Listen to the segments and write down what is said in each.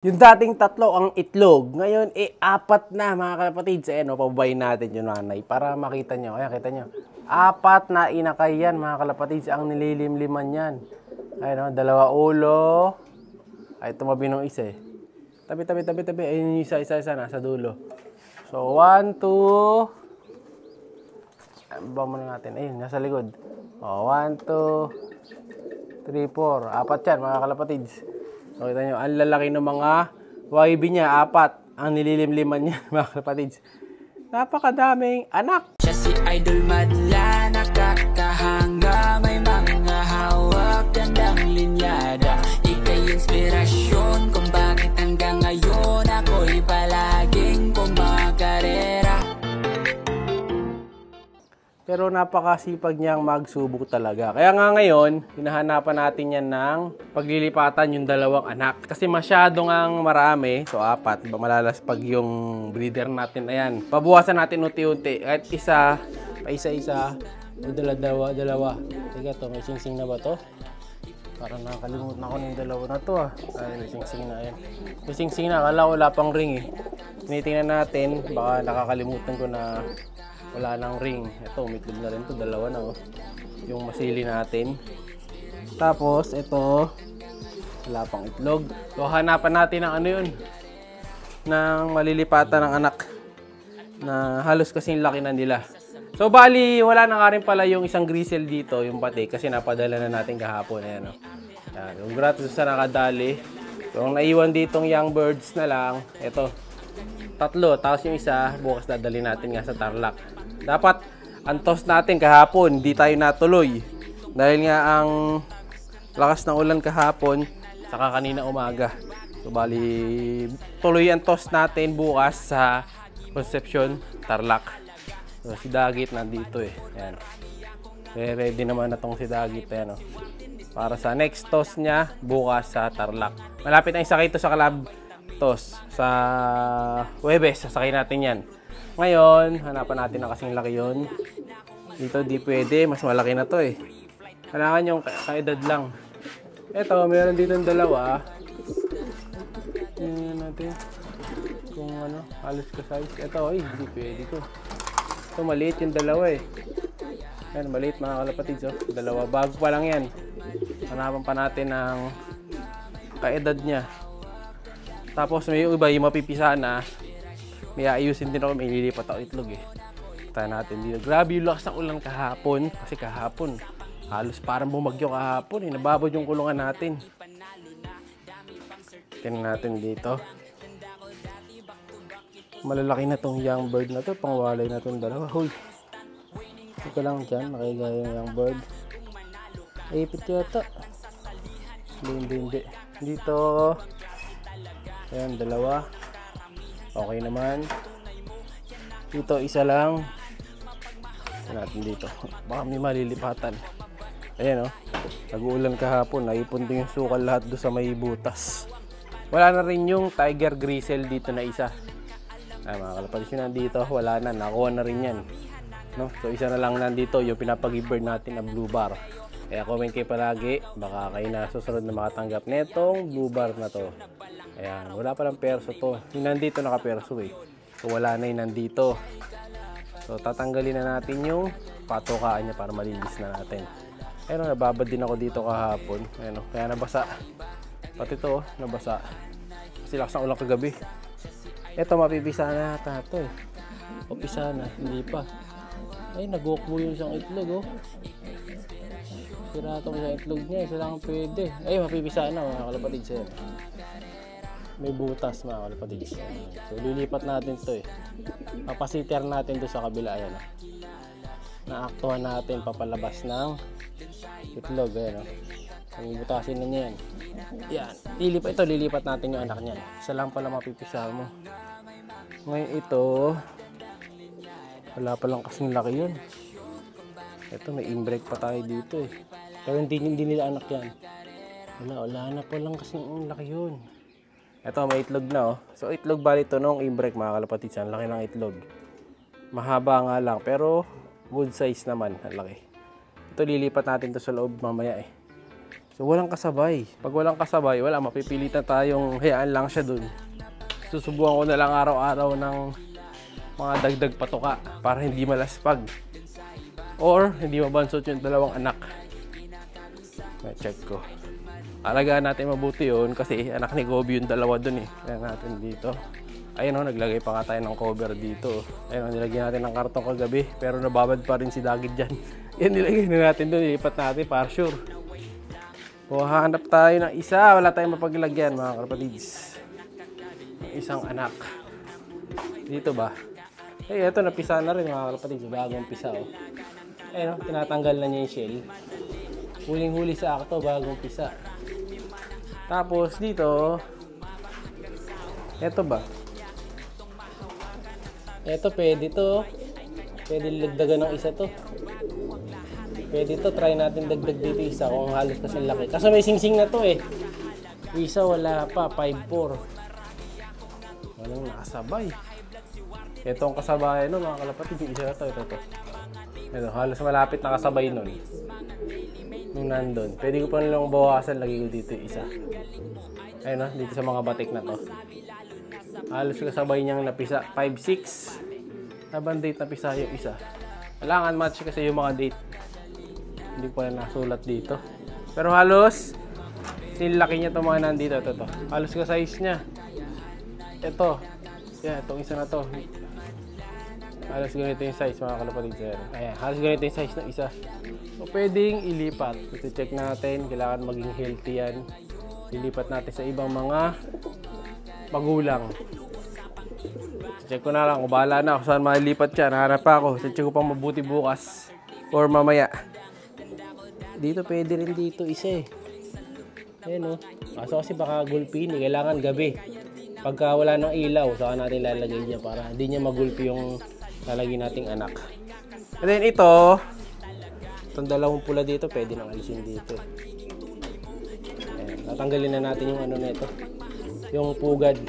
Yung dating 3 ang itlog, ngayon apat na mga kalapatids. Ayan, pababayin natin yung nanay para makita nyo. Ayan, kita nyo. 4 na inakay yan mga kalapatids, ang nililimliman yan. Ayan, 2 ulo. Ay, tumabi nung isa eh. Tabi. Ayun yung isa, nasa dulo. So, 1, 2. Baba muna natin. Ayun, nasa likod. O, 1, 2, 3, 4. 4 yan mga kalapatids. So, kita nyo, ang lalaki ng mga YB niya, 4. Ang nililimliman niya, mga kapatids. Napakadaming anak. Siya si Idol Madla, nakakahanga, may mga hawak, gandang linyada. Ika'y inspirasyon kung bakit hanggang ngayon ako'y palaging kumakarera. Pero napakasipag niyang magsubok talaga. Kaya nga ngayon, hinahanapan natin yan ng paglilipatan yung 2 anak. Kasi masyado ngang marami. So 4, malalaspag yung breeder natin. Ayan, pabuwasan natin unti-unti. Kahit isa, pa isa-isa, dalawa. Teka to, may sing-sing na ba to? Parang nakakalimutan ako ng 2 na to ah. Ay, may sing-sing na, ayan. May sing-sing na, akala wala pang ring eh. Tinitingnan natin, baka nakakalimutan ko na wala nang ring. Ito, umitlog na rin to, 2 na oh. Yung masili natin. Tapos, ito, wala pang itlog. So, hanapan natin ng ano yun, ng malilipatan ng anak na halos kasing laki na nila. So, bali, wala na nga rin pala yung isang grisel dito, yung pati, kasi napadala na natin kahapon. Ayan, oh. Yan, yung gratis sa nakadali. So, ang naiwan ditong young birds na lang, ito, 3, tapos yung isa, bukas dadali natin nga sa Tarlac. Dapat, ang toss natin kahapon, hindi tayo natuloy. Dahil nga ang lakas ng ulan kahapon, saka kanina umaga. So, bali, tuloy ang toss natin bukas sa Concepcion, Tarlac. So, si Dagit nandito eh. Ayan. Ready naman na tong si Dagit. Ayan, oh. Para sa next toss niya, bukas sa Tarlac. Malapit na isakay ito sa Calab toss. Sa Huwebes, sasakay natin yan. Ngayon, hanapan natin na kasing laki yun. Dito di pwede, mas malaki na to eh. Kailangan yung kaedad lang. Ito, meron dito ng 2. Tingnan natin kung ano, halos ka size. Ito, ay, hindi pwede to. Ito, maliit yung 2 eh. Yan, maliit mga kalapatids oh. 2, bago pa lang yan. Hanapan pa natin ng kaedad niya. Tapos may iba yung mapipisa na. May ayusin din ako, may lilipat ako itlog eh. Tayo natin dito. Grabe yung lakas ng ulan kahapon. Kasi kahapon, halos parang bumagyo kahapon eh. Nababod yung kulungan natin. Tingnan natin dito. Malalaki na tong young bird na to. Pangwalay na tong 2. Hoy. Ito lang dyan. Nakigaya yung young bird. Ipit yata. Hindi. Dito. Ayan, 2. Okay naman. Dito, isa lang. Natin dito. Baka may malilipatan. Ayan oh. Nag-uulan kahapon. Naipon din yung sukal lahat doon sa may butas. Wala na rin yung tiger grisel dito na isa. Ay, mga kalapatids yun nandito. Wala na. Nakuha na rin yan. No? So, isa na lang nandito. Yung pinapag-bird natin na blue bar. Kaya comment kayo palagi. Baka kayo na susunod na makatanggap netong blue bar na to. Ayan, wala palang perso to. Yung nandito nakaperso eh. So wala na yung nandito. So tatanggalin na natin yung patukaan niya para malinis na natin. Ayun, nababad din ako dito kahapon. Ayun, kaya nabasa. Pati to, nabasa. Kasi lakas ng ulan kagabi. Ito, mapipisa na ata ito eh. Mapipisa na, hindi pa. Ay, nag-walk yung isang itlog oh. Sira itong isang itlog niya, isa lang pwede. Ay, mapipisa na mga kalapatids sir. May butas mga kalapatids. So lilipat natin to eh. Papasiter natin to sa kabila. Ayan oh. Naaktuhan natin papalabas ng itlog. Ayan oh. Butasin na niya yan. Yan. Lilipat natin yung anak niyan. Isa lang pala mapipisa mo. Ngayon ito, wala palang kasing laki yun. Ito may inbreak pa tayo dito eh. Pero hindi nila anak yan. Wala na palang kasing laki yun. Ito, may itlog na oh. So, itlog bali ito nung inbreak mga kalapatids. Ang laki ng itlog. Mahaba nga lang, pero good size naman. Ang laki. Ito, lilipat natin to sa loob mamaya eh. So, walang kasabay. Pag walang kasabay, wala, mapipilitan tayong hayaan lang siya dun. Susubukan ko na lang araw-araw ng mga dagdag patuka para hindi malaspag. Or, hindi mabansot yung dalawang anak. Na-check ko. Alagaan natin mabuti yun kasi anak ni Gobi yung dalawa dun eh. Kaya natin dito. Ayun o, naglagay pa nga tayo ng cover dito. Ayun o, nilagyan natin ng karton kagabi. Pero nababad pa rin si Dagid dyan. Yan, nilagay na natin dun. Ilipat natin para sure. O, hanap tayo ng isa. Wala tayong mapaglagyan mga kapatids. Isang anak. Dito ba? Eh, ito napisa na rin mga kapatids. Bagong pisa o. Ayun o, tinatanggal na niya yung shell. Huling-huli sa akto, bagong pisa. Tapos dito, eto ba? Eto pwede to. Pwede lagdagan ng isa to. Pwede to, try natin dagdag dito isa kung halos kasi laki. Kaso may singsing na to eh. Isa wala pa, 5'4". Walang nakasabay. Ito ang kasabay no mga kalapatid. Yung isa na to, ito. Ito, halos malapit nakasabay nun. Nung nandun. Pwede ko pa nilang bawasan, lagi ko dito yung isa. Ayun no, dito sa mga batik na to. Halos kasabay niyang napisa, 5'6". Habang date napisa yung isa. Kailangan match kasi yung mga date. Hindi ko na nasulat dito. Pero halos, sinlaki niya itong mga nandito. Ito. Halos ka size niya. Ito. Yan, itong isa na to. Halos ganito yung size mga kalapatid. Ayan, halos ganito yung size ng isa. So, pwedeng ilipat. Ito check natin. Kailangan maging healthy yan. Ilipat natin sa ibang mga magulang. Check ko na lang. Kung bahala na ako saan malilipat siya. Nahanap pa ako. Check ko pang mabuti bukas. Or mamaya. Dito pwede rin dito isa eh. Ayan o. Kaso kasi baka gulpin. Kailangan gabi. Pagka wala ng ilaw, saka natin lalagay niya para hindi niya magulpi yung lalagay nating anak. And then ito, itong dalawang pula dito, pwede nang alisin dito. Ayan, tatanggalin na natin yung ano na ito. Yung pugad.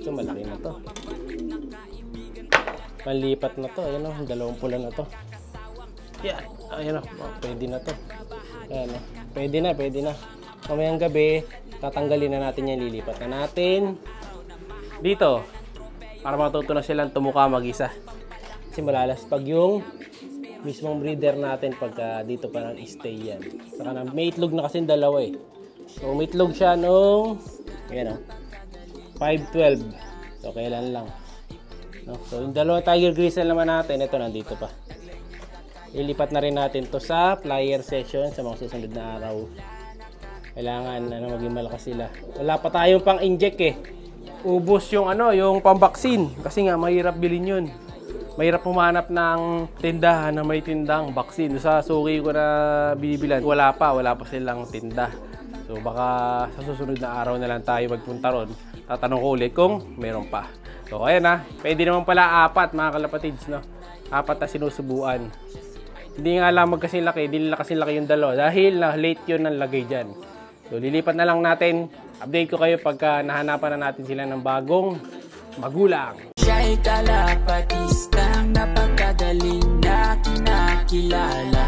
Ito, malaki na to. Panlipat na to. Ayan o, dalawang pula na to. Yan. Ayan o, pwede na to. Ayan o, pwede na. Mamayang gabi, tatanggalin na natin yan, lilipat na natin dito para matuto na silang tumuka mag-isa. Kasi malalaspag yung mismong breeder natin pagka dito pa nang stay yan. Saka na, may itlog na kasi dalawa eh. So may itlog siya nung ayan o, 5'12". So kailan lang. No? So yung dalawa tiger grizzle naman natin, ito nandito pa. Ilipat na rin natin to sa flyer session sa mga susunod na araw. Kailangan maging malakas sila. Wala pa tayong pang inject eh. Ubos yung yung pambaksin kasi nga mahirap bilhin yun. Mahirap humanap ng tindahan na may tindang baksin. Sa suki ko na binibilan, wala pa silang tinda. So baka sa susunod na araw na lang tayo magpunta ron. Tatanong ko ulit kung meron pa. So ayan na, pwede naman pala 4 mga kalapatids, no? 4 na sinusubuan. Hindi nga lang magkasing laki, hindi nila kasing laki yung dalawa dahil na late yun ang lagay dyan. So lilipat na lang natin. Update ko kayo pagka nahanapan na natin sila ng bagong magulang. Siya'y kalapatistang napakagaling na kinakilala.